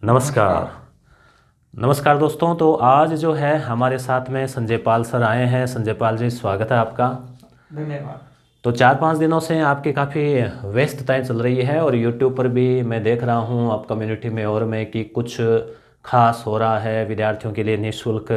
नमस्कार। नमस्कार। नमस्कार दोस्तों। तो आज जो है हमारे साथ में संजय पाल सर आए हैं। संजय पाल जी, स्वागत है आपका। धन्यवाद। तो 4-5 दिनों से आपकी काफ़ी व्यस्तताएं चल रही है और यूट्यूब पर भी मैं देख रहा हूँ आप कम्युनिटी में और मैं कि कुछ खास हो रहा है विद्यार्थियों के लिए निःशुल्क।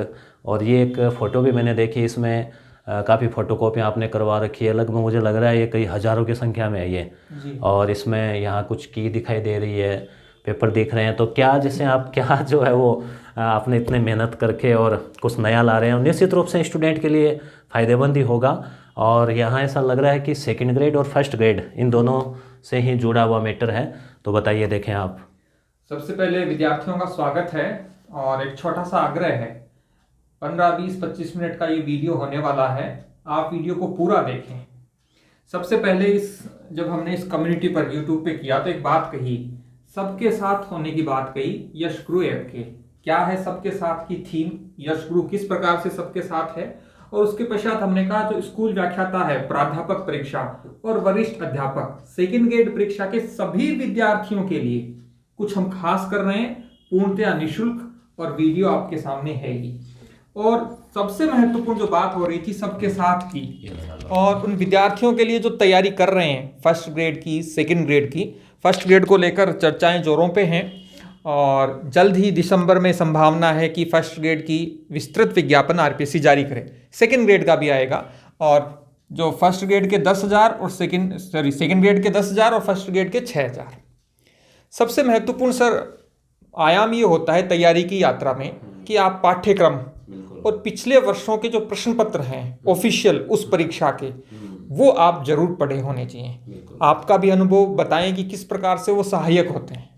और ये एक फ़ोटो भी मैंने देखी, इसमें काफ़ी फ़ोटोकॉपी आपने करवा रखी है। लगभग मुझे लग रहा है ये कई हज़ारों की संख्या में है ये। जी। और इसमें यहाँ कुछ की दिखाई दे रही है, पेपर दिख रहे हैं। तो क्या जैसे आप क्या जो है वो आपने इतने मेहनत करके और कुछ नया ला रहे हैं और निश्चित रूप से स्टूडेंट के लिए फ़ायदेमंद ही होगा। और यहाँ ऐसा लग रहा है कि सेकंड ग्रेड और फर्स्ट ग्रेड इन दोनों से ही जुड़ा हुआ मैटर है। तो बताइए, देखें आप। सबसे पहले विद्यार्थियों का स्वागत है और एक छोटा सा आग्रह है। 15-20-25 मिनट का ये वीडियो होने वाला है, आप वीडियो को पूरा देखें। सबसे पहले जब हमने इस कम्युनिटी पर यूट्यूब पे किया तो एक बात कही, सबके साथ होने की बात कही यश गुरु ऐप के। क्या है सबके साथ की थीम, यश गुरु किस प्रकार से सबके साथ है। और उसके पश्चात हमने कहा जो स्कूल व्याख्याता है प्राध्यापक परीक्षा और वरिष्ठ अध्यापक सेकंड ग्रेड परीक्षा के सभी विद्यार्थियों के लिए कुछ हम खास कर रहे हैं, पूर्णतया निःशुल्क, और वीडियो आपके सामने है ही। और सबसे महत्वपूर्ण जो बात हो रही थी सबके साथ की, और उन विद्यार्थियों के लिए जो तैयारी कर रहे हैं फर्स्ट ग्रेड की, सेकंड ग्रेड की। फर्स्ट ग्रेड को लेकर चर्चाएं जोरों पे हैं और जल्द ही दिसंबर में संभावना है कि फर्स्ट ग्रेड की विस्तृत विज्ञापन आरपीएससी जारी करे। सेकंड ग्रेड का भी आएगा। और जो फर्स्ट ग्रेड के 10,000 और सेकंड ग्रेड के 10,000 और फर्स्ट ग्रेड के 6,000। सबसे महत्वपूर्ण सर आयाम ये होता है तैयारी की यात्रा में कि आप पाठ्यक्रम और पिछले वर्षों के जो प्रश्न पत्र हैं ऑफिशियल उस परीक्षा के, वो आप जरूर पढ़े होने चाहिए। आपका भी अनुभव बताएं कि किस प्रकार से वो सहायक होते हैं।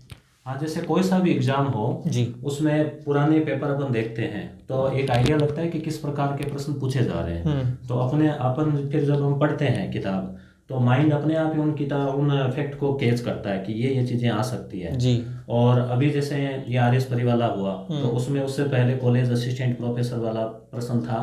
हाँ, जैसे कोई सा भी एग्जाम हो जी। उसमें पुराने पेपर अपन देखते हैं तो एक आइडिया लगता है कि किस प्रकार के प्रश्न पूछे जा रहे हैं। तो अपन फिर जब हम पढ़ते हैं किताब तो माइंड अपने आप ही उन फैक्ट को कैच करता है कि ये चीज़ें आ सकती है। जी। और अभी जैसे ये आर एस परी वाला हुआ तो उसमें उससे पहले कॉलेज असिस्टेंट प्रोफेसर वाला प्रश्न था।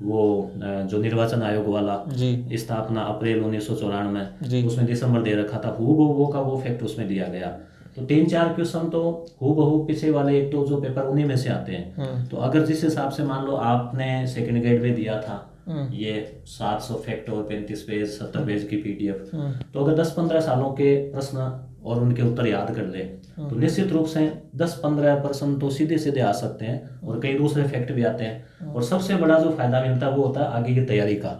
वो जो निर्वाचन आयोग वाला, जी। स्थापना अप्रैल 1994, जी। उसमें दिसंबर दे रखा था। हूबहू का वो फैक्ट उसमें दिया गया। तो 3-4 क्वेश्चन तो हूबहू पीछे वाले एक तो जो पेपर उन्हीं में से आते हैं। तो अगर जिस हिसाब से मान लो आपने सेकंड ग्रेड में दिया था ये 700 फैक्ट और 35 पेज 70 पेज की पीडीएफ, तो अगर 10-15 सालों के प्रश्न और उनके उत्तर याद कर ले तो निश्चित रूप से 10-15 प्रश्न तो सीधे सीधे आ सकते हैं और कई दूसरे फैक्ट भी आते हैं। और सबसे बड़ा जो फायदा मिलता है वो होता है आगे की तैयारी का।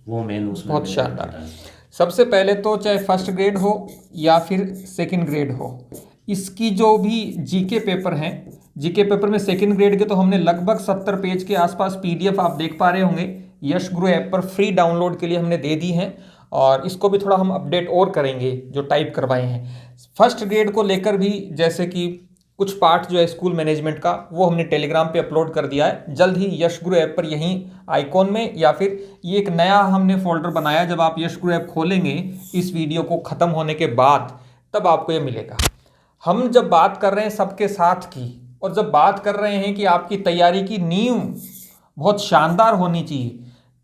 वो मेन उसमें बहुत शानदार। सबसे पहले तो चाहे फर्स्ट ग्रेड हो या फिर सेकंड ग्रेड हो, इसकी जो भी जीके पेपर हैं, जीके पेपर में सेकंड ग्रेड के तो हमने लगभग 70 पेज के आसपास पीडीएफ आप देख पा रहे होंगे यश गुरु ऐप पर फ्री डाउनलोड के लिए हमने दे दी हैं। और इसको भी थोड़ा हम अपडेट और करेंगे जो टाइप करवाए हैं। फर्स्ट ग्रेड को लेकर भी जैसे कि कुछ पार्ट जो है स्कूल मैनेजमेंट का वो हमने टेलीग्राम पे अपलोड कर दिया है। जल्द ही यश गुरु ऐप पर यहीं आइकॉन में, या फिर ये एक नया हमने फोल्डर बनाया, जब आप यश गुरु ऐप खोलेंगे इस वीडियो को ख़त्म होने के बाद तब आपको ये मिलेगा। हम जब बात कर रहे हैं सबके साथ की, और जब बात कर रहे हैं कि आपकी तैयारी की नींव बहुत शानदार होनी चाहिए,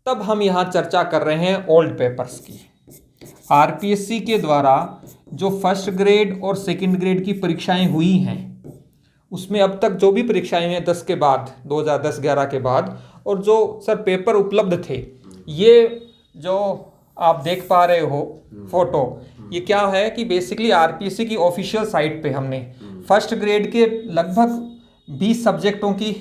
तब हम यहाँ चर्चा कर रहे हैं ओल्ड पेपर्स की। आरपीएससी के द्वारा जो फर्स्ट ग्रेड और सेकंड ग्रेड की परीक्षाएं हुई हैं उसमें अब तक जो भी परीक्षाएं हैं 10 के बाद, 2010-11 के बाद, और जो सर पेपर उपलब्ध थे, ये जो आप देख पा रहे हो फोटो, ये क्या है कि बेसिकली आरपीएससी की ऑफिशियल साइट पे हमने फर्स्ट ग्रेड के लगभग 20 सब्जेक्टों की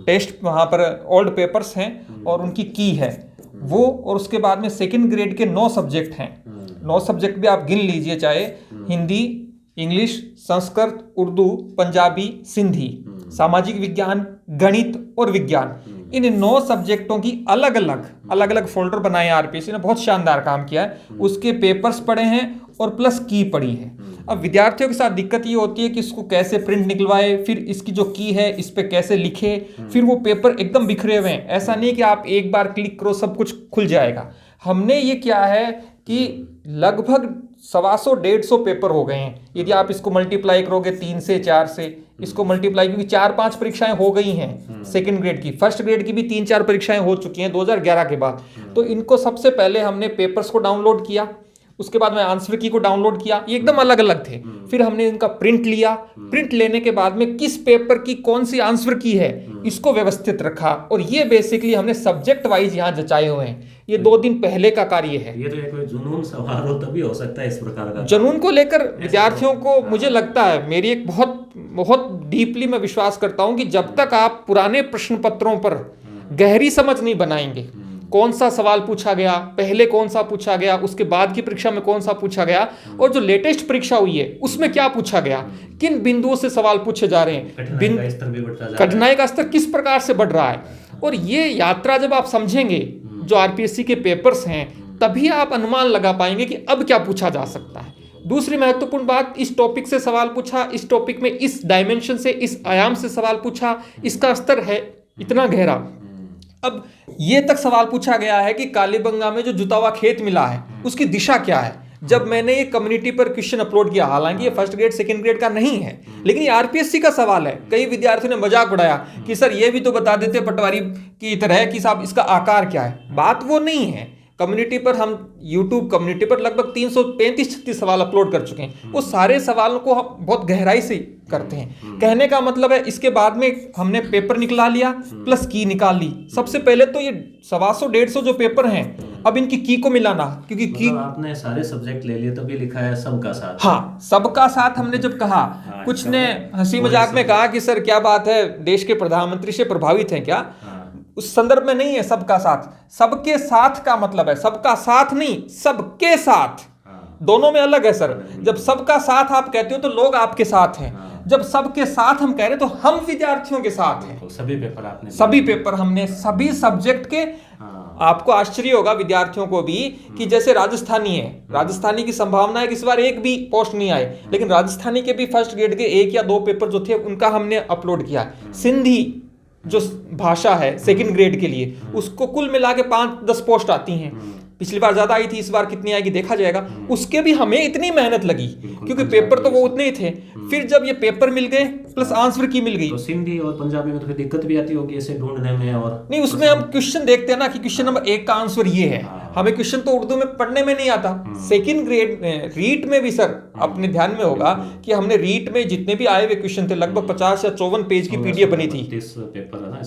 टेस्ट वहाँ पर ओल्ड पेपर्स हैं और उनकी की है वो, और उसके बाद में सेकंड ग्रेड के 9 सब्जेक्ट हैं। 9 सब्जेक्ट भी आप गिन लीजिए, चाहे हिंदी, इंग्लिश, संस्कृत, उर्दू, पंजाबी, सिंधी, सामाजिक विज्ञान, गणित और विज्ञान, इन 9 सब्जेक्टों की अलग अलग फोल्डर बनाए आरपीएससी ने। बहुत शानदार काम किया है। उसके पेपर्स पढ़े हैं और प्लस की पढ़ी है। अब विद्यार्थियों के साथ दिक्कत ये होती है कि इसको कैसे प्रिंट निकलवाए, फिर इसकी जो की है इस पे कैसे लिखे, फिर वो पेपर एकदम बिखरे हुए हैं। ऐसा नहीं कि आप एक बार क्लिक करो सब कुछ खुल जाएगा। हमने ये क्या है कि लगभग 125-150 पेपर हो गए हैं। यदि आप इसको मल्टीप्लाई करोगे 3 से 4 से, इसको मल्टीप्लाई, क्योंकि 4-5 परीक्षाएं हो गई हैं सेकंड ग्रेड की, फर्स्ट ग्रेड की भी 3-4 परीक्षाएं हो चुकी हैं 2011 के बाद। तो इनको सबसे पहले हमने पेपर्स को डाउनलोड किया, उसके बाद मैं आंसर की को डाउनलोड किया, ये एकदम अलग अलग थे। फिर हमने इनका प्रिंट लिया, प्रिंट लेने के बाद में किस पेपर की कौन सी आंसर की है इसको व्यवस्थित रखा, और ये बेसिकली हमने सब्जेक्ट वाइज यहाँ जचाए हुए हैं। ये 2 दिन पहले का कार्य है। ये तो कोई जुनून सवार हो तभी हो सकता है इस प्रकार का। जुनून को लेकर विद्यार्थियों को मुझे लगता है, मेरी एक बहुत बहुत डीपली मैं विश्वास करता हूं कि जब तक आप पुराने प्रश्न पत्रों पर गहरी समझ नहीं बनाएंगे, कौन सा सवाल पूछा गया, पहले कौन सा पूछा गया, उसके बाद की परीक्षा में कौन सा पूछा गया, और जो लेटेस्ट परीक्षा हुई है उसमें क्या पूछा गया, किन बिंदुओं से सवाल पूछे जा रहे हैं, कठिनाई का स्तर किस प्रकार से बढ़ रहा है, और ये यात्रा जब आप समझेंगे जो आरपीएससी के पेपर्स हैं, तभी आप अनुमान लगा पाएंगे कि अब क्या पूछा जा सकता है। दूसरी महत्वपूर्ण बात, इस टॉपिक से सवाल पूछा, इस टॉपिक में इस डायमेंशन से, इस आयाम से सवाल पूछा, इसका स्तर है इतना गहरा। अब ये तक सवाल पूछा गया है कि कालीबंगा में जो जुता हुआ खेत मिला है उसकी दिशा क्या है। जब मैंने ये कम्युनिटी पर क्वेश्चन अपलोड किया, हालांकि ये फर्स्ट ग्रेड सेकंड ग्रेड का नहीं है, लेकिन ये आरपीएससी का सवाल है। कई विद्यार्थियों ने मजाक उड़ाया कि सर ये भी तो बता देते पटवारी की तरह कि साहब इसका आकार क्या है। बात वो नहीं है। कम्युनिटी पर हम यूट्यूब कम्युनिटी पर लगभग 335-36 सवाल अपलोड कर चुके हैं। वो सारे सवालों को हम बहुत गहराई से करते हैं। कहने का मतलब है, इसके बाद में हमने पेपर निकला लिया प्लस की निकाल ली। सबसे पहले तो ये 125 जो पेपर हैं, अब इनकी की को मिलाना, क्योंकि की आपने सारे सब्जेक्ट ले लिए तभी लिखा है सबका साथ। हाँ, सबका साथ हमने जब कहा, कुछ ने हंसी मजाक में कहा कि सर क्या बात है, देश के प्रधानमंत्री से प्रभावित हैं क्या? उस संदर्भ में नहीं है सबका साथ। सबके साथ का मतलब है सबका साथ नहीं, सबके साथ। दोनों में अलग है सर। जब सबका साथ आप कहते हो तो लोग आपके साथ हैं, जब सबके साथ हम कह रहे हैं तो हम विद्यार्थियों के साथ हैं। सभी पेपर हमने सभी सब्जेक्ट के। आपको आश्चर्य होगा विद्यार्थियों को भी कि जैसे राजस्थानी है, राजस्थानी की संभावना है कि इस बार एक भी पोस्ट नहीं आए, लेकिन राजस्थानी के भी फर्स्ट ग्रेड के 1 या 2 पेपर जो थे उनका हमने अपलोड किया। सिंधी जो भाषा है सेकंड ग्रेड के लिए, उसको कुल मिला के 5-10 पोस्ट आती हैं। पिछली बार ज्यादा आई थी, इस बार कितनी आएगी देखा जाएगा। उसके भी हमें इतनी मेहनत लगी क्योंकि पेपर तो वो उतने ही थे। फिर जब ये पेपर मिल गए प्लस आंसर की मिल गई, तो सिंधी और पंजाबी में तो फिर दिक्कत भी आती होगी ऐसे ढूंढने में। और नहीं, उसमें हम क्वेश्चन देखते हैं ना कि क्वेश्चन नंबर 1 का आंसर ये है। हमें क्वेश्चन तो उर्दू में पढ़ने में नहीं आता। सेकंड ग्रेड में रीट में भी सर अपने ध्यान में होगा कि हमने रीट में जितने भी आए हुए क्वेश्चन थे, लगभग 50 या 54 पेज की पीडीएफ बनी थी।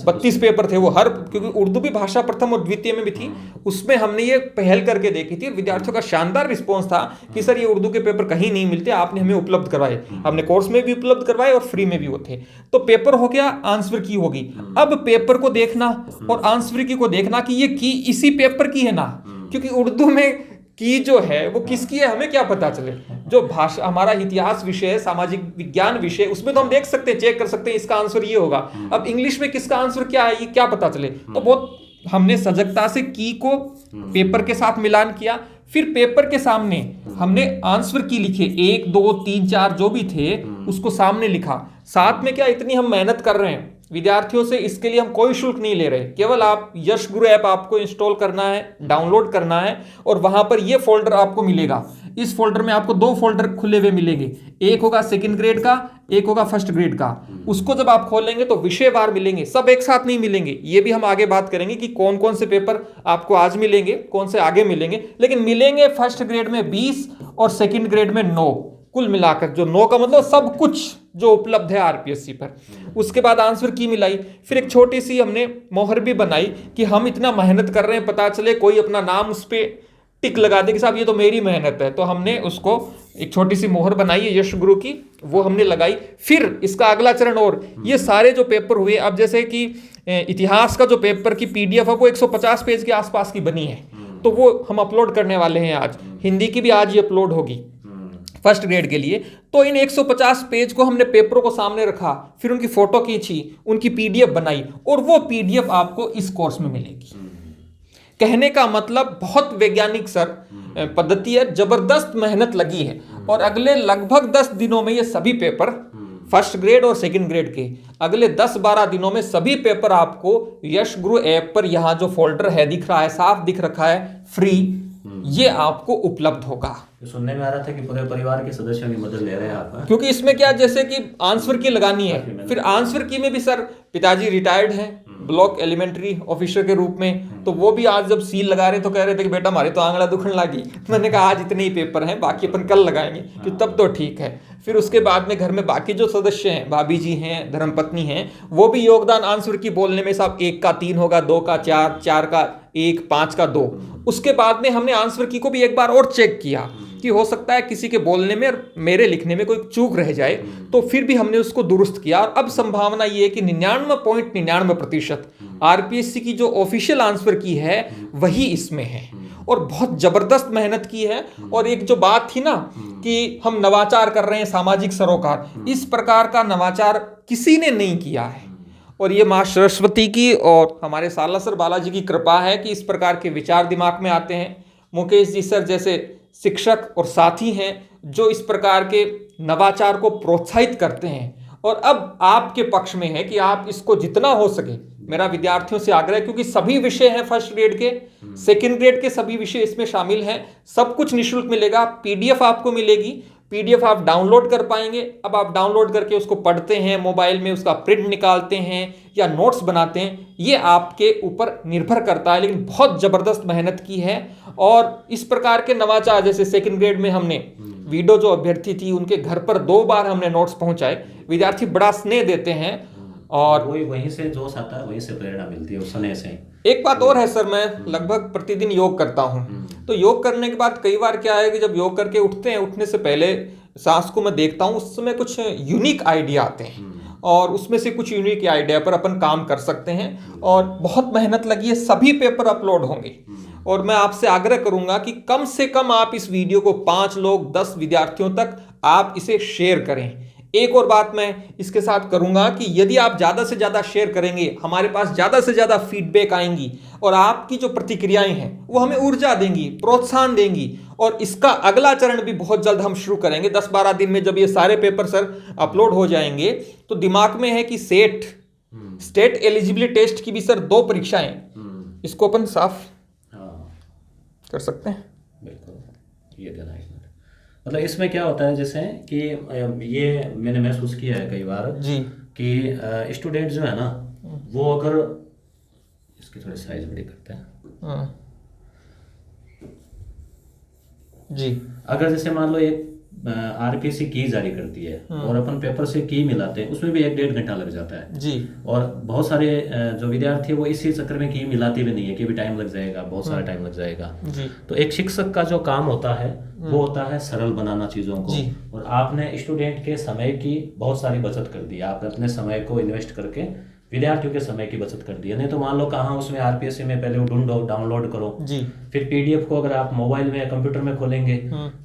32 पेपर थे वो, हर क्योंकि उर्दू भी भाषा प्रथम और द्वितीय में भी थी। उसमें हमने ये पहल करके देखी थी। विद्यार्थियों का शानदार रिस्पॉन्स था कि सर ये उर्दू के पेपर कहीं नहीं मिलते, आपने हमें उपलब्ध करवाए। हमने कोर्स में भी उपलब्ध करवाए और फ्री में भी वो थे। तो पेपर हो गया, आंसर की होगी। अब पेपर को देखना और आंसर की को देखना कि ये की इसी पेपर की है ना, क्योंकि उर्दू में की जो है वो किसकी है हमें क्या पता चले। जो भाषा हमारा इतिहास विषय, सामाजिक विज्ञान विषय, उसमें तो हम देख सकते हैं, चेक कर सकते हैं इसका आंसर ये होगा। अब इंग्लिश में किसका आंसर क्या है ये क्या पता चले। तो बहुत हमने सजगता से की को पेपर के साथ मिलान किया। फिर पेपर के सामने हमने आंसर की लिखे, 1, 2, 3, 4 जो भी थे उसको सामने लिखा। साथ में क्या इतनी हम मेहनत कर रहे हैं विद्यार्थियों से, इसके लिए हम कोई शुल्क नहीं ले रहे। केवल आप यश गुरु ऐप आपको इंस्टॉल करना है, डाउनलोड करना है, और वहां पर ये फोल्डर आपको मिलेगा। इस फोल्डर में आपको 2 फोल्डर खुले हुए मिलेंगे, एक होगा सेकंड ग्रेड का, एक होगा फर्स्ट ग्रेड का। उसको जब आप खोलेंगे तो विषयवार मिलेंगे, सब एक साथ नहीं मिलेंगे। ये भी हम आगे बात करेंगे कि कौन कौन से पेपर आपको आज मिलेंगे, कौन से आगे मिलेंगे। लेकिन मिलेंगे फर्स्ट ग्रेड में 20 और सेकंड ग्रेड में 9, कुल मिलाकर जो 9 का मतलब सब कुछ जो उपलब्ध है आरपीएससी पर। उसके बाद आंसर की मिलाई। फिर एक छोटी सी हमने मोहर भी बनाई कि हम इतना मेहनत कर रहे हैं, पता चले कोई अपना नाम उस पर टिक लगा दे कि साहब ये तो मेरी मेहनत है। तो हमने उसको एक छोटी सी मोहर बनाई है यश गुरु की, वो हमने लगाई। फिर इसका अगला चरण, और ये सारे जो पेपर हुए, अब जैसे कि इतिहास का जो पेपर की पीडीएफ है वो 150 पेज के आसपास की बनी है, तो वो हम अपलोड करने वाले हैं आज। हिंदी की भी आज ही अपलोड होगी फर्स्ट ग्रेड के लिए। तो इन 150 पेज को हमने पेपरों को सामने रखा, फिर उनकी फोटो खींची, उनकी पीडीएफ बनाई, और वो पीडीएफ आपको इस कोर्स में मिलेगी। कहने का मतलब बहुत वैज्ञानिक सर पद्धति है, जबरदस्त मेहनत लगी है, और अगले लगभग 10 दिनों में ये सभी पेपर फर्स्ट ग्रेड और सेकंड ग्रेड के अगले 10-12 दिनों में सभी पेपर आपको यश गुरु ऐप पर, यहाँ जो फोल्डर है दिख रहा है, साफ दिख रखा है, फ्री, ये आपको उपलब्ध होगा। सुनने में आ रहा था कि पूरे परिवार के सदस्यों की मदद ले रहे हैं आप, क्योंकि इसमें क्या जैसे कि आंसर की लगानी है, फिर आंसर की में भी सर पिताजी रिटायर्ड हैं, ब्लॉक एलिमेंट्री ऑफिसर के रूप में, तो वो भी आज जब सील लगा रहे तो कह रहे थे कि बेटा हमारे तो आंगला दुखने लगी। मैंने कहा आज इतने ही पेपर हैं, बाकी अपन कल लगाएंगे कि तब तो ठीक है। फिर उसके बाद में घर में बाकी जो सदस्य हैं, भाभी जी हैं, धर्मपत्नी हैं, वो भी योगदान आंसर की बोलने में, साहब 1 का 3 होगा, 2 का 4, 4 का 1, 5 का 2। उसके बाद में हमने आंसर की को भी एक बार और चेक किया कि हो सकता है किसी के बोलने में और मेरे लिखने में कोई चूक रह जाए, तो फिर भी हमने उसको दुरुस्त किया। और अब संभावना ये है कि 99.99% आरपीएससी की जो ऑफिशियल आंसर की है वही इसमें है, और बहुत जबरदस्त मेहनत की है। और एक जो बात थी ना कि हम नवाचार कर रहे हैं, सामाजिक सरोकार, इस प्रकार का नवाचार किसी ने नहीं किया है। और ये माँ सरस्वती की और हमारे सालासर बालाजी की कृपा है कि इस प्रकार के विचार दिमाग में आते हैं। मुकेश जी सर जैसे शिक्षक और साथी हैं जो इस प्रकार के नवाचार को प्रोत्साहित करते हैं। और अब आपके पक्ष में है कि आप इसको जितना हो सके, मेरा विद्यार्थियों से आग्रह है, क्योंकि सभी विषय हैं फर्स्ट ग्रेड के, सेकंड ग्रेड के सभी विषय इसमें शामिल हैं, सब कुछ निःशुल्क मिलेगा। पीडीएफ आपको मिलेगी, पीडीएफ आप डाउनलोड कर पाएंगे। अब आप डाउनलोड करके उसको पढ़ते हैं, मोबाइल में उसका प्रिंट निकालते हैं या नोट्स बनाते हैं, ये आपके ऊपर निर्भर करता है। लेकिन बहुत जबरदस्त मेहनत की है। और इस प्रकार के नवाचार, जैसे सेकंड ग्रेड में हमने वीडियो जो अभ्यर्थी थी उनके घर पर 2 बार हमने नोट्स पहुंचाए, विद्यार्थी बड़ा स्नेह देते हैं और वहीं से जोश आता है, वहीं से प्रेरणा मिलती है उस समय से। एक बात और है सर, मैं लगभग प्रतिदिन योग करता हूं, तो योग करने के बाद कई बार क्या है कि जब योग करके उठते हैं, उठने से पहले सांस को मैं देखता हूं, उस समय कुछ यूनिक आइडिया आते हैं और उसमें से कुछ यूनिक आइडिया पर अपन काम कर सकते हैं। और बहुत मेहनत लगी है, सभी पेपर अपलोड होंगे। और मैं आपसे आग्रह करूंगा कि कम से कम आप इस वीडियो को 5 लोग 10 विद्यार्थियों तक आप इसे शेयर करें। एक और बात मैं इसके साथ करूंगा कि यदि आप ज्यादा से ज्यादा शेयर करेंगे, हमारे पास ज्यादा से ज्यादा फीडबैक आएंगी और आपकी जो प्रतिक्रियाएं हैं वो हमें ऊर्जा देंगी, प्रोत्साहन देंगी। और इसका अगला चरण भी बहुत जल्द हम शुरू करेंगे। 10-12 दिन में जब ये सारे पेपर सर अपलोड हो जाएंगे, तो दिमाग में है कि स्टेट एलिजिबिलिटी टेस्ट की भी सर 2 परीक्षाएं, इसको अपन साफ कर सकते हैं। बिल्कुल, ये देना है। मतलब इसमें क्या होता है जैसे कि ये मैंने महसूस किया है कई बार जी कि स्टूडेंट जो है ना, वो अगर इसकी थोड़ी साइज बड़ी करते हैं जी, अगर जैसे मान लो एक आरपीएससी की जारी करती है और अपन पेपर से की मिलाते हैं, उसमें भी 1-1.5 घंटा लग जाता है जी। और बहुत सारे जो विद्यार्थी है वो इसी चक्कर में की मिलाते भी नहीं है कि भी टाइम लग जाएगा, बहुत सारा टाइम लग जाएगा जी। तो एक शिक्षक का जो काम होता है वो होता है सरल बनाना चीज़ों को। और आपने स्टूडेंट के समय की बहुत सारी बचत कर दी, आपने अपने समय को इन्वेस्ट करके विद्यार्थियों के समय की बचत कर दी है। नहीं तो मान लो कहाँ उसमें आरपीएससी में पहले ढूंढो, डाउनलोड करो जी, फिर पीडीएफ को अगर आप मोबाइल में या कंप्यूटर में खोलेंगे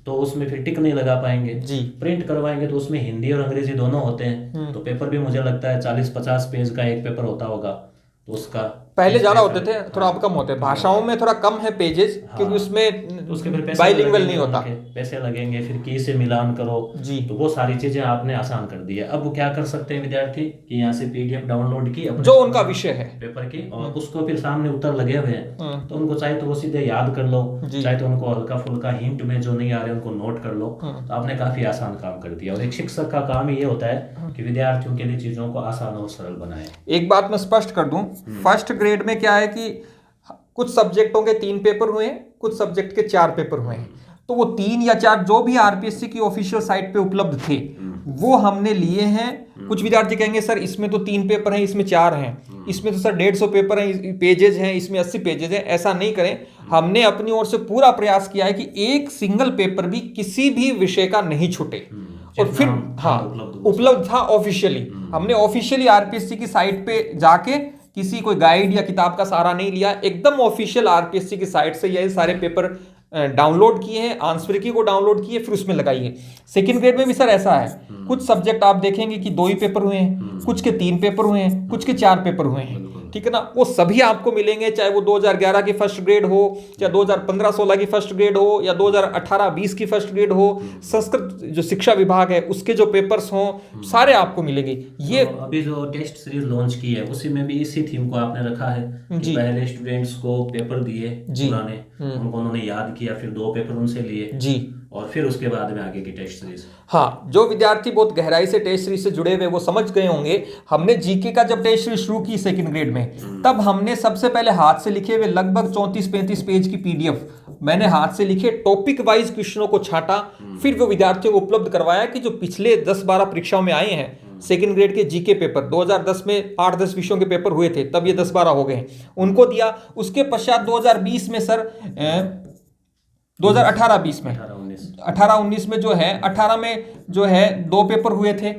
तो उसमें फिर टिक नहीं लगा पाएंगे जी। प्रिंट करवाएंगे तो उसमें हिंदी और अंग्रेजी दोनों होते हैं, तो पेपर भी मुझे लगता है 40-50 पेज का एक पेपर होता होगा, तो उसका पहले ज्यादा होते थे, थोड़ा अब कम होते हैं। भाषाओं में थोड़ा कम है पेजेस, क्योंकि उसमें तो उसके फिर बाइलिंगुअल नहीं होता, पैसे लगेंगे, फिर की से मिलान करो जी। तो वो सारी चीजें आपने आसान कर दी है। अब वो क्या कर सकते हैं विद्यार्थी कि यहाँ से पीडीएफ डाउनलोड की जो उनका विषय है पेपर की, और उसको फिर सामने उत्तर लगे हुए हैं तो उनको चाहे तो वो सीधे याद कर लो, चाहे तो उनको हल्का फुल्का हिंट में जो नहीं आ रहे उनको नोट कर लो, तो आपने काफी आसान काम कर दिया। और एक शिक्षक का काम ही ये होता है कि विद्यार्थियों के लिए चीजों को आसान और सरल बनाए। एक बात मैं स्पष्ट कर दूं, फर्स्ट ग्रेड में क्या है कि कुछ सब्जेक्टों के 3 पेपर हुए हैं, कुछ सब्जेक्ट के 4 पेपर हुए हैं, तो वो 3 या 4 जो भी आरपीएससी की ऑफिशियल साइट पे उपलब्ध थे वो हमने लिए हैं। कुछ विद्यार्थी कहेंगे सर इसमें तो 3 पेपर हैं, इसमें 4 हैं, इसमें तो सर 150 पेपर हैं, पेजेज हैं, इसमें 80 पेजेज हैं। ऐसा नहीं करें, हमने अपनी ओर से पूरा प्रयास किया है कि एक सिंगल पेपर भी किसी भी विषय का नहीं छूटे। और फिर उपलब्ध था ऑफिशियली, हमने ऑफिशियली आरपीएससी की साइट पे जाके किसी कोई गाइड या किताब का सहारा नहीं लिया, एकदम ऑफिशियल आरपीएससी की साइट से ये सारे पेपर डाउनलोड किए हैं, आंसर की को डाउनलोड किए, फिर उसमें लगाइए। सेकंड ग्रेड में भी सर ऐसा है, कुछ सब्जेक्ट आप देखेंगे कि 2 ही पेपर हुए हैं, कुछ के 3 पेपर हुए हैं, कुछ के 4 पेपर हुए हैं, ठीक है ना। वो सभी आपको मिलेंगे, चाहे वो 2011 की फर्स्ट ग्रेड हो, चाहे 2015-16 की फर्स्ट ग्रेड हो, या 2018-20 की फर्स्ट ग्रेड हो, संस्कृत जो शिक्षा विभाग है उसके जो पेपर्स हों, सारे आपको मिलेंगे। ये तो अभी जो टेस्ट सीरीज लॉन्च की है उसी में भी इसी थीम को आपने रखा है कि पहले स्टूडेंट्स को पेपर दिए पुराने, उनको उन्होंने याद किया, फिर 2 पेपर उनसे लिए जी, और फिर उसके बाद में आगे की टेस्ट सीरीज। हाँ, जो विद्यार्थी बहुत गहराई से टेस्ट सीरीज से जुड़े हुए वो समझ गए होंगे, हमने जीके का जब टेस्ट सीरीज शुरू की सेकंड ग्रेड में, तब हमने सबसे पहले हाथ से लिखे हुए लगभग 34-35 पेज की पीडीएफ मैंने हाथ से लिखे टॉपिक वाइज क्वेश्चनों को छांटा, फिर वो विद्यार्थियों को उपलब्ध करवाया कि जो पिछले 10-12 परीक्षाओं में आए हैं सेकंड ग्रेड के जीके पेपर 2010 में 8-10 विषयों के पेपर हुए थे, तब ये 10-12 हो गए हैं, उनको दिया। उसके पश्चात 2020 में सर 2018-20 में 18-19 में जो है 18 में जो है 2 पेपर हुए थे,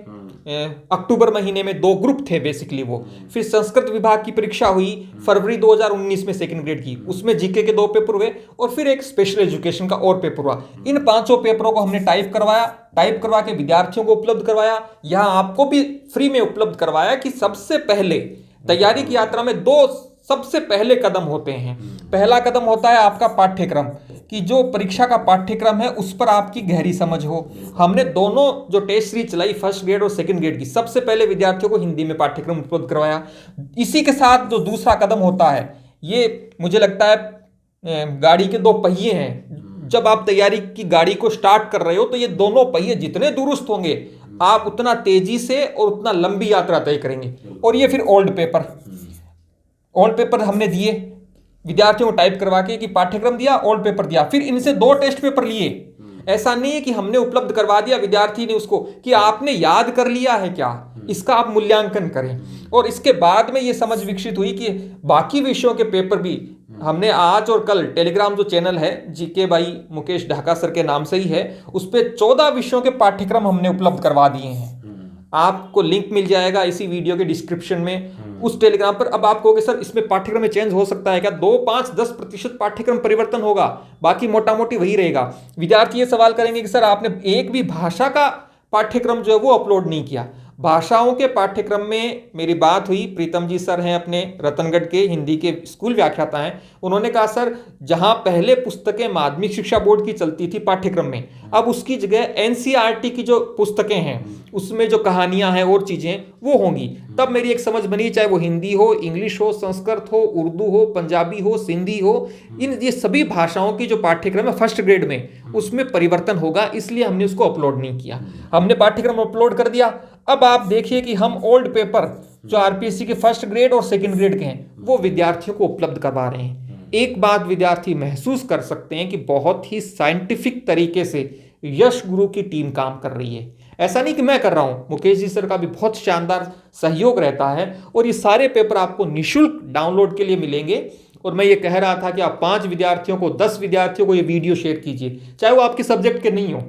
अक्टूबर महीने में 2 ग्रुप थे बेसिकली वो। फिर संस्कृत विभाग की परीक्षा हुई फरवरी 2019 में सेकंड ग्रेड की, उसमें जीके के 2 पेपर हुए और फिर एक स्पेशल एजुकेशन का और पेपर हुआ। इन 5 पेपरों को हमने टाइप करवा के विद्यार्थियों को उपलब्ध करवाया, यहाँ आपको भी फ्री में उपलब्ध करवाया कि सबसे पहले तैयारी की यात्रा में 2 सबसे पहले कदम होते हैं। पहला कदम होता है आपका पाठ्यक्रम, कि जो परीक्षा का पाठ्यक्रम है उस पर आपकी गहरी समझ हो। हमने दोनों जो टेस्ट सीरीज चलाई फर्स्ट ग्रेड और सेकंड ग्रेड की, सबसे पहले विद्यार्थियों को हिंदी में पाठ्यक्रम उपलब्ध करवाया। इसी के साथ जो दूसरा कदम होता है, ये मुझे लगता है गाड़ी के 2 पहिए हैं। जब आप तैयारी की गाड़ी को स्टार्ट कर रहे हो तो ये दोनों पहिए जितने दुरुस्त होंगे आप उतना तेजी से और उतना लंबी यात्रा तय करेंगे। और ये फिर ओल्ड पेपर हमने दिए विद्यार्थियों को टाइप करवा के, कि पाठ्यक्रम दिया, ओल्ड पेपर दिया, फिर इनसे 2 टेस्ट पेपर लिए। ऐसा नहीं है कि हमने उपलब्ध करवा दिया विद्यार्थी ने उसको कि आपने याद कर लिया है क्या, इसका आप मूल्यांकन करें। और इसके बाद में ये समझ विकसित हुई कि बाकी विषयों के पेपर भी हमने आज और कल टेलीग्राम जो चैनल है GK by Mukesh Dhaka sir के नाम से ही है, उस पर 14 विषयों के पाठ्यक्रम हमने उपलब्ध करवा दिए हैं। आपको लिंक मिल जाएगा इसी वीडियो के डिस्क्रिप्शन में उस टेलीग्राम पर। अब आप कहोगे सर इसमें पाठ्यक्रम में चेंज हो सकता है क्या? 2, 5, 10% पाठ्यक्रम परिवर्तन होगा, बाकी मोटा मोटी वही रहेगा। विद्यार्थी ये सवाल करेंगे कि सर आपने एक भी भाषा का पाठ्यक्रम जो है वो अपलोड नहीं किया। भाषाओं के पाठ्यक्रम में मेरी बात हुई, प्रीतम जी सर हैं अपने रतनगढ़ के, हिंदी के स्कूल व्याख्याता हैं, उन्होंने कहा सर जहां पहले पुस्तकें माध्यमिक शिक्षा बोर्ड की चलती थी पाठ्यक्रम में, अब उसकी जगह एनसीईआरटी की जो पुस्तकें हैं उसमें जो कहानियां हैं और चीजें वो होंगी। तब मेरी एक समझ बनी, चाहे वो हिंदी हो, इंग्लिश हो, संस्कृत हो, उर्दू हो, पंजाबी हो, सिंधी हो, इन ये सभी भाषाओं की जो पाठ्यक्रम है फर्स्ट ग्रेड में उसमें परिवर्तन होगा, इसलिए हमने उसको अपलोड नहीं किया। हमने पाठ्यक्रम अपलोड कर दिया। अब आप देखिए कि हम ओल्ड पेपर जो आरपीएससी के फर्स्ट ग्रेड और सेकंड ग्रेड के हैं वो विद्यार्थियों को उपलब्ध करवा रहे हैं। एक बात विद्यार्थी महसूस कर सकते हैं कि बहुत ही साइंटिफिक तरीके से यश गुरु की टीम काम कर रही है। ऐसा नहीं कि मैं कर रहा हूं, मुकेश जी सर का भी बहुत शानदार सहयोग रहता है और ये सारे पेपर आपको निःशुल्क डाउनलोड के लिए मिलेंगे। और मैं ये कह रहा था कि आप 5 विद्यार्थियों को, 10 विद्यार्थियों को ये वीडियो शेयर कीजिए, चाहे वो आपके सब्जेक्ट के नहीं हो,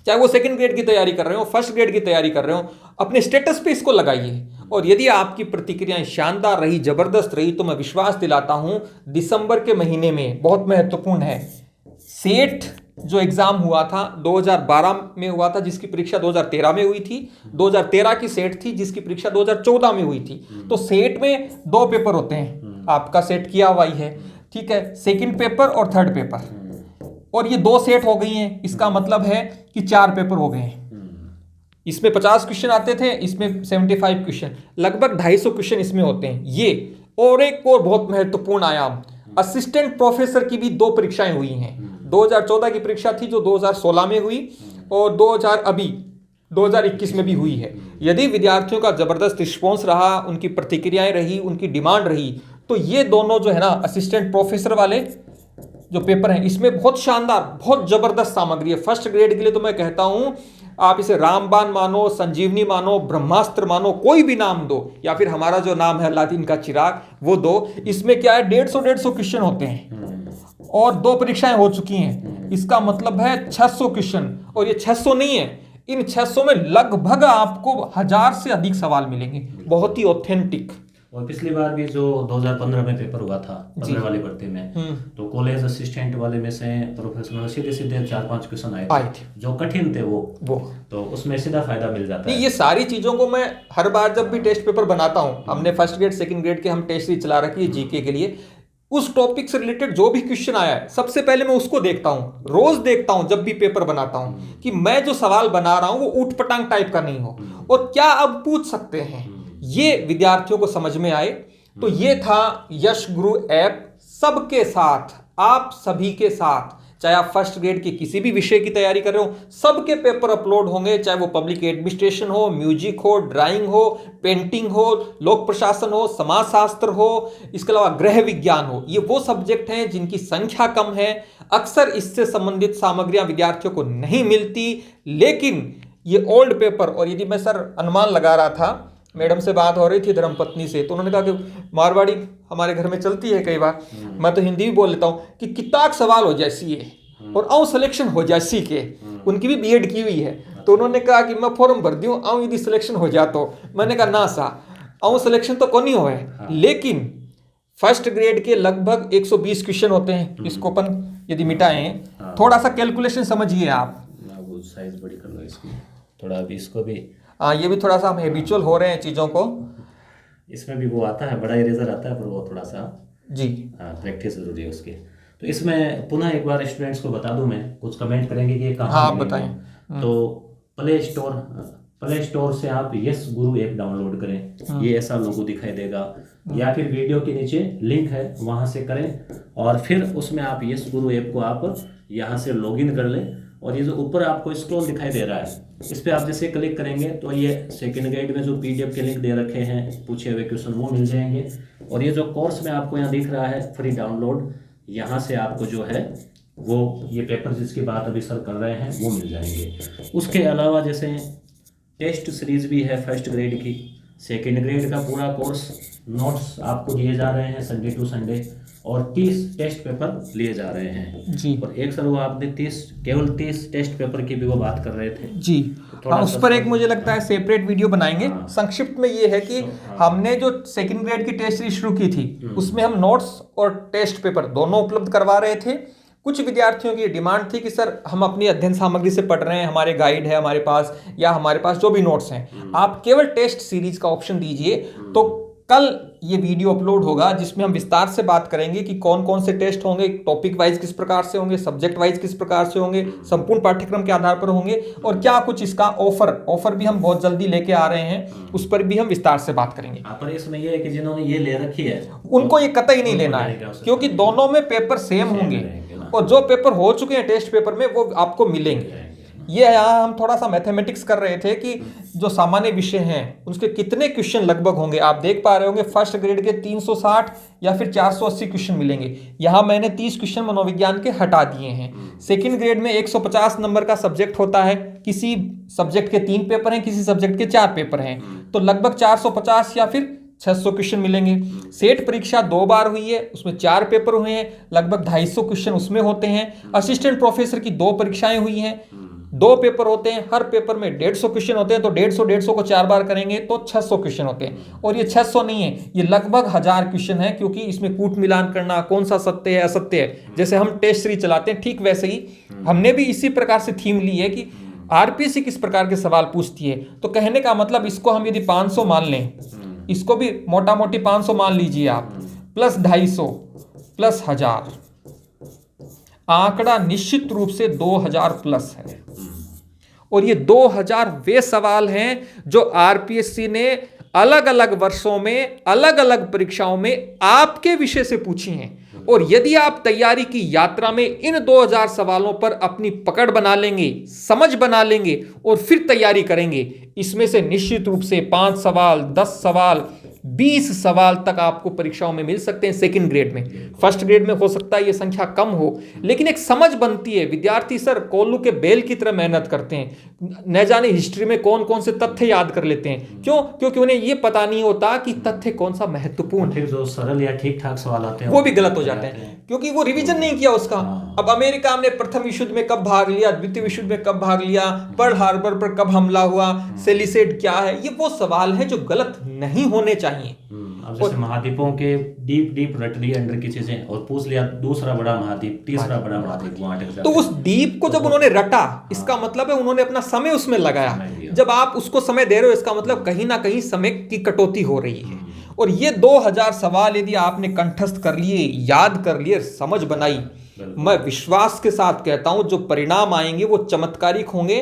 चाहे वो सेकंड ग्रेड की तैयारी कर रहे हो, फर्स्ट ग्रेड की तैयारी कर रहे हो, अपने स्टेटस पे इसको लगाइए। और यदि आपकी प्रतिक्रियाएं शानदार रही, जबरदस्त रही, तो मैं विश्वास दिलाता हूं दिसंबर के महीने में बहुत महत्वपूर्ण है, सेट जो एग्जाम हुआ था 2012 में हुआ था, जिसकी परीक्षा 2013 में हुई थी, 2013 की सेट थी जिसकी परीक्षा 2014 में हुई थी। तो सेट में 2 पेपर होते हैं, आपका सेट किया हुआ ही है, ठीक है, सेकंड पेपर और थर्ड पेपर, और ये 2 सेट हो गई हैं। इसका मतलब है कि 4 पेपर हो गए हैं। इसमें 50 क्वेश्चन आते थे, इसमें 75 क्वेश्चन, लगभग 250 क्वेश्चन इसमें होते हैं ये। और एक और बहुत महत्वपूर्ण आयाम, असिस्टेंट प्रोफेसर की भी 2 परीक्षाएं हुई हैं। 2014 की परीक्षा थी जो 2016 में हुई, और 2021 में भी हुई है। यदि विद्यार्थियों का जबरदस्त रिस्पॉन्स रहा, उनकी प्रतिक्रियाएं रही, उनकी डिमांड रही, तो ये दोनों जो है ना असिस्टेंट प्रोफेसर वाले जो पेपर हैं इसमें बहुत शानदार, बहुत जबरदस्त सामग्री है। फर्स्ट ग्रेड के लिए तो मैं कहता हूं आप इसे रामबाण मानो, संजीवनी मानो, ब्रह्मास्त्र मानो, कोई भी नाम दो, या फिर हमारा जो नाम है अलादीन का चिराग वो दो। इसमें क्या है 150 क्वेश्चन होते हैं और 2 परीक्षाएं हो चुकी हैं। इसका मतलब है 600 क्वेश्चन, और ये 600 नहीं है, इन 600 में लगभग आपको 1000 से अधिक सवाल मिलेंगे, बहुत ही ऑथेंटिक। और पिछली बार भी जो 2015 में पेपर हुआ था 15 वाली भर्ती में, तो कॉलेज असिस्टेंट वाले में से प्रोफेशनल सीधे 4-5 क्वेश्चन आए थे जो कठिन थे वो तो उसमें सीधा फायदा मिल जाता है। ये सारी चीजों को मैं हर बार जब भी टेस्ट पेपर बनाता हूं, हमने फर्स्ट ग्रेड सेकंड ग्रेड के हम टेस्ट सीरीज चला रखी है जीके के लिए, उस टॉपिक से रिलेटेड जो भी क्वेश्चन आया है सबसे पहले मैं उसको देखता हूं, रोज देखता हूं जब भी पेपर बनाता हूं, कि मैं जो सवाल बना रहा हूं वो ऊट पटांग टाइप का नहीं हो, और क्या अब पूछ सकते हैं, ये विद्यार्थियों को समझ में आए। तो ये था यश गुरु ऐप सबके साथ, आप सभी के साथ, चाहे आप फर्स्ट ग्रेड के किसी भी विषय की तैयारी कर रहे हो, सबके पेपर अपलोड होंगे, चाहे वो पब्लिक एडमिनिस्ट्रेशन हो, म्यूजिक हो, ड्राइंग हो, पेंटिंग हो, लोक प्रशासन हो, समाजशास्त्र हो, इसके अलावा गृह विज्ञान हो। ये वो सब्जेक्ट हैं जिनकी संख्या कम है, अक्सर इससे संबंधित सामग्रियां विद्यार्थियों को नहीं मिलती। लेकिन ये ओल्ड पेपर, और यदि मैं सर अनुमान लगा रहा था, मैडम से बात हो रही थी धर्मपत्नी से, तो उन्होंने कहा कि मारवाड़ी हमारे घर में चलती है कई बार, मैं तो हिंदी भी बोल लेता हूँ, कि किताब सवाल हो जैसी है और आऊँ सिलेक्शन हो जैसी के, उनकी भी बीएड की हुई है। तो उन्होंने कहा कि मैं फॉर्म भर दूँ, आऊँ यदि सिलेक्शन हो जा तो। मैंने कहा ना सा, आऊँ सिलेक्शन तो कौन ही हो है, लेकिन फर्स्ट ग्रेड के लगभग 120 क्वेश्चन होते हैं। इसको अपन यदि मिटाएं, थोड़ा सा कैलकुलेशन समझिए आप, वो साइज बड़ी कर लो इसकी थोड़ा, अभी इसको भी, हाँ ये भी थोड़ा सा हम हैबिचुअल हो रहे हैं चीज़ों को। इसमें भी वो आता है, बड़ा इरेजर आता है, पर वो थोड़ा सा जी प्रैक्टिस जरूरी है उसकी। तो इसमें पुनः एक बार स्टूडेंट्स को बता दूं, मैं कुछ कमेंट करेंगे कि ये कहाँ हाँ, मिलेंगे। बताएं। तो प्ले स्टोर से आप यस गुरु ऐप डाउनलोड करें, ये ऐसा लोगो दिखाई देगा, या फिर वीडियो के नीचे लिंक है वहाँ से करें, और फिर उसमें आप यस गुरु ऐप को आप यहाँ से लॉगिन कर लें। और ये जो ऊपर आपको स्क्रॉल दिखाई दे रहा है, इस पर आप जैसे क्लिक करेंगे तो ये सेकंड गाइड में जो पीडीएफ के लिंक दे रखे हैं, पूछे हुए क्वेश्चन, वो मिल जाएंगे। और ये जो कोर्स में आपको यहाँ दिख रहा है फ्री डाउनलोड, यहाँ से आपको जो है वो ये पेपर जिसकी बात अभी सर कर रहे हैं वो मिल जाएंगे। उसके अलावा जैसे टेस्ट सीरीज भी है फर्स्ट ग्रेड की, सेकंड ग्रेड का पूरा कोर्स, नोट्स आपको दिए जा रहे हैं संडे टू संडे, और 30 टेस्ट पेपर लिए जा रहे हैं जी। और एक सर वो आपने केवल 30 टेस्ट पेपर की भी वो बात कर रहे थे जी। थोड़ा हाँ, उस पर एक मुझे लगता है सेपरेट वीडियो बनाएंगे। संक्षिप्त में ये है कि हमने जो सेकंड ग्रेड की टेस्ट सीरीज शुरू की थी, उसमें हम नोट्स और टेस्ट पेपर दोनों उपलब्ध करवा रहे थे। कुछ विद्यार्थियों की डिमांड थी कि सर हम अपनी अध्ययन सामग्री से पढ़ रहे हैं, हमारे गाइड है हमारे पास, या हमारे पास जो भी नोट्स हैं, आप केवल टेस्ट सीरीज का ऑप्शन दीजिए। तो कल ये वीडियो अपलोड होगा जिसमें हम विस्तार से बात करेंगे कि कौन कौन से टेस्ट होंगे, टॉपिक वाइज किस प्रकार से होंगे, सब्जेक्ट वाइज किस प्रकार से होंगे, संपूर्ण पाठ्यक्रम के आधार पर होंगे, और क्या कुछ इसका ऑफर भी हम बहुत जल्दी लेके आ रहे हैं, उस पर भी हम विस्तार से बात करेंगे। पर इसमें ये है कि जिन्होंने ये ले रखी है उनको ये कतई नहीं लेना है, क्योंकि दोनों में पेपर सेम होंगे, और जो पेपर हो चुके हैं टेस्ट पेपर में वो आपको मिलेंगे। ये यहाँ हम थोड़ा सा मैथमेटिक्स कर रहे थे कि जो सामान्य विषय हैं उसके कितने क्वेश्चन लगभग होंगे। आप देख पा रहे होंगे फर्स्ट ग्रेड के 360 या फिर 480 क्वेश्चन मिलेंगे। यहाँ मैंने 30 क्वेश्चन मनोविज्ञान के हटा दिए हैं। सेकंड ग्रेड में 150 नंबर का सब्जेक्ट होता है, किसी सब्जेक्ट के 3 पेपर हैं, किसी सब्जेक्ट के 4 पेपर हैं, तो लगभग 450 या फिर 600 क्वेश्चन मिलेंगे। सेट परीक्षा 2 बार हुई है, उसमें 4 पेपर हुए हैं, लगभग 250 क्वेश्चन उसमें होते हैं। असिस्टेंट प्रोफेसर की 2 परीक्षाएं हुई हैं, 2 पेपर होते हैं, हर पेपर में 150 क्वेश्चन होते हैं, तो 150 को 4 बार करेंगे तो 600 क्वेश्चन होते हैं। और ये 600 नहीं है, ये लगभग 1000 क्वेश्चन है, क्योंकि इसमें कूट मिलान करना, कौन सा सत्य है असत्य है, जैसे हम टेस्ट सीरीज चलाते हैं ठीक वैसे ही हमने भी इसी प्रकार से थीम ली है कि आरपीएससी किस प्रकार के सवाल पूछती है। तो कहने का मतलब इसको हम यदि 500 मान लें, इसको भी मोटा मोटी 500 मान लीजिए आप, प्लस 250 प्लस 1000, आंकड़ा निश्चित रूप से 2000 प्लस है। और ये 2000 वे सवाल हैं जो आरपीएससी ने अलग अलग वर्षों में अलग अलग परीक्षाओं में आपके विषय से पूछी हैं। और यदि आप तैयारी की यात्रा में इन 2000 सवालों पर अपनी पकड़ बना लेंगे, समझ बना लेंगे और फिर तैयारी करेंगे, इसमें से निश्चित रूप से 5 सवाल, 10 सवाल, 20 सवाल तक आपको परीक्षाओं में मिल सकते हैं सेकंड ग्रेड में। फर्स्ट ग्रेड में हो सकता है ये संख्या कम हो, लेकिन एक समझ बनती है। विद्यार्थी सर कोल्लू के बेल की तरह मेहनत करते हैं, न जाने हिस्ट्री में कौन कौन से तथ्य याद कर लेते हैं। क्यों? क्योंकि उन्हें ये पता नहीं होता कि तथ्य कौन सा महत्वपूर्ण है। जो सरल या ठीक ठाक सवाल आते हैं वो भी गलत हो जाते हैं, क्योंकि वो रिवीजन नहीं किया उसका। अब अमेरिका ने प्रथम विश्व युद्ध में कब भाग लिया, द्वितीय विश्व युद्ध में कब भाग लिया, पर्ल हार्बर पर कब हमला हुआ, सेलिसेड क्या है, ये वो सवाल है जो गलत नहीं होने चाहिए। अब जैसे महाद्वीपों के डीप रट लिए अंडर की चीजें और पूछ लिया दूसरा बड़ा महाद्वीप, तीसरा बड़ा महाद्वीप, वहां अटक जाते तो उस द्वीप को जब उन्होंने रटा, इसका मतलब है उन्होंने अपना समय उसमें लगाया। जब आप उसको समय दे रहे हो, इसका मतलब कहीं ना कहीं समय की कटौती हो रही है। और ये 2000 सवाल यदि आपने कंठस्थ कर लिए, याद कर लिए, समझ बनाई, मैं विश्वास के साथ कहता हूं जो परिणाम आएंगे वो चमत्कारिक होंगे।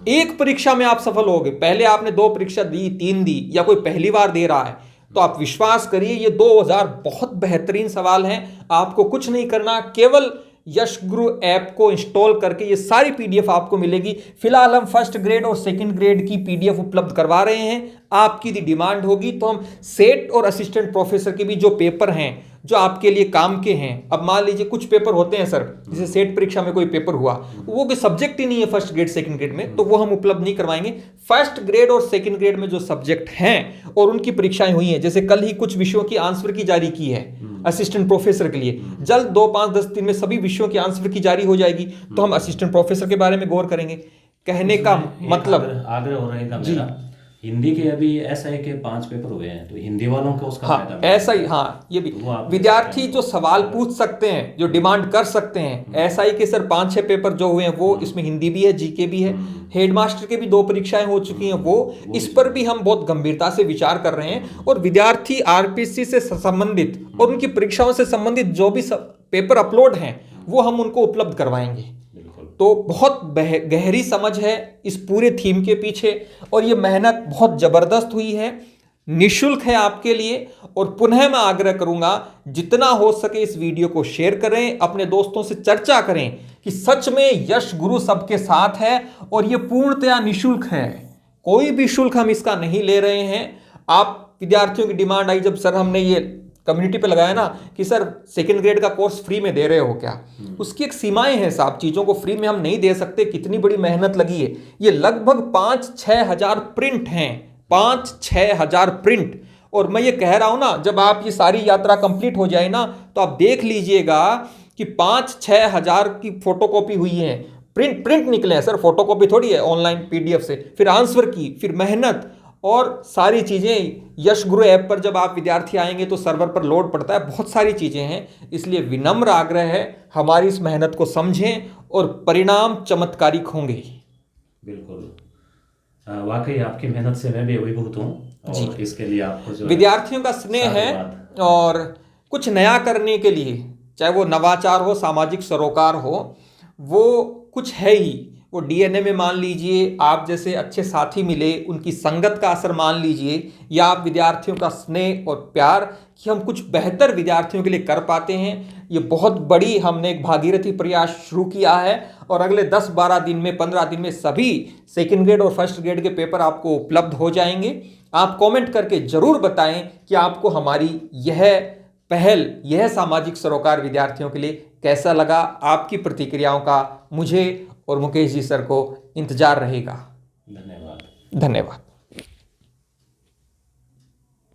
एक परीक्षा में आप सफल होगे, पहले आपने 2 परीक्षा दी, 3 दी, या कोई पहली बार दे रहा है, तो आप विश्वास करिए ये 2000 बहुत बेहतरीन सवाल हैं। आपको कुछ नहीं करना, केवल यश गुरु ऐप को इंस्टॉल करके ये सारी पीडीएफ आपको मिलेगी। फिलहाल हम फर्स्ट ग्रेड और सेकंड ग्रेड की पीडीएफ उपलब्ध करवा रहे हैं। आपकी यदि डिमांड होगी तो हम सेट और असिस्टेंट प्रोफेसर के भी जो पेपर हैं जो आपके लिए काम के हैं, अब मान लीजिए कुछ पेपर होते हैं सर, जैसे सेट परीक्षा में कोई पेपर हुआ, वो कोई सब्जेक्ट ही नहीं है फर्स्ट ग्रेड सेकंड ग्रेड में, तो वो हम उपलब्ध नहीं करवाएंगे। फर्स्ट ग्रेड और सेकंड ग्रेड में जो सब्जेक्ट हैं और उनकी परीक्षाएं हुई हैं, जैसे कल ही कुछ विषयों की आंसर की जारी की है असिस्टेंट प्रोफेसर के लिए, जल्द 2, 5, 10 दिन में सभी विषयों की आंसर की जारी हो जाएगी, तो हम असिस्टेंट प्रोफेसर के बारे में गौर करेंगे। कहने का मतलब आग्रह हो रहेगा मेरा, हिंदी के अभी ऐसा है कि 5 पेपर हुए हैं, तो हिंदी वालों को उसका फायदा हाँ, मिलेगा। ऐसा ही, हाँ, ये भी विद्यार्थी जो सवाल पूछ सकते हैं, जो डिमांड कर सकते हैं, ऐसा ही कि सर 5-6 पेपर जो हुए हैं वो इसमें हिंदी भी है, जीके भी है, हेडमास्टर के भी 2 परीक्षाएं हो चुकी हैं, वो इस पर भी हम बहुत गंभीरता से विचार कर रहे हैं। और विद्यार्थी आरपीसी से संबंधित और उनकी परीक्षाओं से संबंधित जो भी पेपर अपलोड हैं वो हम उनको उपलब्ध करवाएंगे। तो बहुत गहरी समझ है इस पूरे थीम के पीछे, और ये मेहनत बहुत जबरदस्त हुई है, निःशुल्क है आपके लिए। और पुनः मैं आग्रह करूंगा जितना हो सके इस वीडियो को शेयर करें, अपने दोस्तों से चर्चा करें कि सच में यश गुरु सबके साथ है और ये पूर्णतया निःशुल्क है, कोई भी शुल्क हम इसका नहीं ले रहे हैं। आप विद्यार्थियों की डिमांड आई जब सर हमने ये कम्युनिटी पे लगाया ना कि सर सेकंड ग्रेड का कोर्स फ्री में दे रहे हो क्या, उसकी एक सीमाएं हैं साहब, चीज़ों को फ्री में हम नहीं दे सकते, कितनी बड़ी मेहनत लगी है। ये लगभग 5-6 हज़ार प्रिंट हैं, 5-6 हज़ार प्रिंट। और मैं ये कह रहा हूं ना, जब आप ये सारी यात्रा कंप्लीट हो जाए ना तो आप देख लीजिएगा कि 5-6 हज़ार की फोटोकॉपी हुई है, प्रिंट निकले हैं सर, फोटोकॉपी थोड़ी है ऑनलाइन पीडीएफ से, फिर आंसर की, फिर मेहनत और सारी चीज़ें। यश गुरु ऐप पर जब आप विद्यार्थी आएंगे तो सर्वर पर लोड पड़ता है, बहुत सारी चीज़ें हैं। इसलिए विनम्र आग्रह है हमारी इस मेहनत को समझें और परिणाम चमत्कारिक होंगे। बिल्कुल, वाकई आपकी मेहनत से मैं भी अभिभूत हूँ और इसके लिए आपको जो विद्यार्थियों का स्नेह है, और कुछ नया करने के लिए, चाहे वो नवाचार हो, सामाजिक सरोकार हो, वो कुछ है ही। वो डीएनए में मान लीजिए, आप जैसे अच्छे साथी मिले, उनकी संगत का असर मान लीजिए, या आप विद्यार्थियों का स्नेह और प्यार कि हम कुछ बेहतर विद्यार्थियों के लिए कर पाते हैं। ये बहुत बड़ी हमने एक भागीरथी प्रयास शुरू किया है, और अगले 10-12 दिन में, 15 दिन में सभी सेकंड ग्रेड और फर्स्ट ग्रेड के पेपर आपको उपलब्ध हो जाएंगे। आप कमेंट करके जरूर बताएं कि आपको हमारी यह पहल, यह सामाजिक सरोकार विद्यार्थियों के लिए कैसा लगा। आपकी प्रतिक्रियाओं का मुझे और मुकेश जी सर को इंतजार रहेगा। धन्यवाद। धन्यवाद।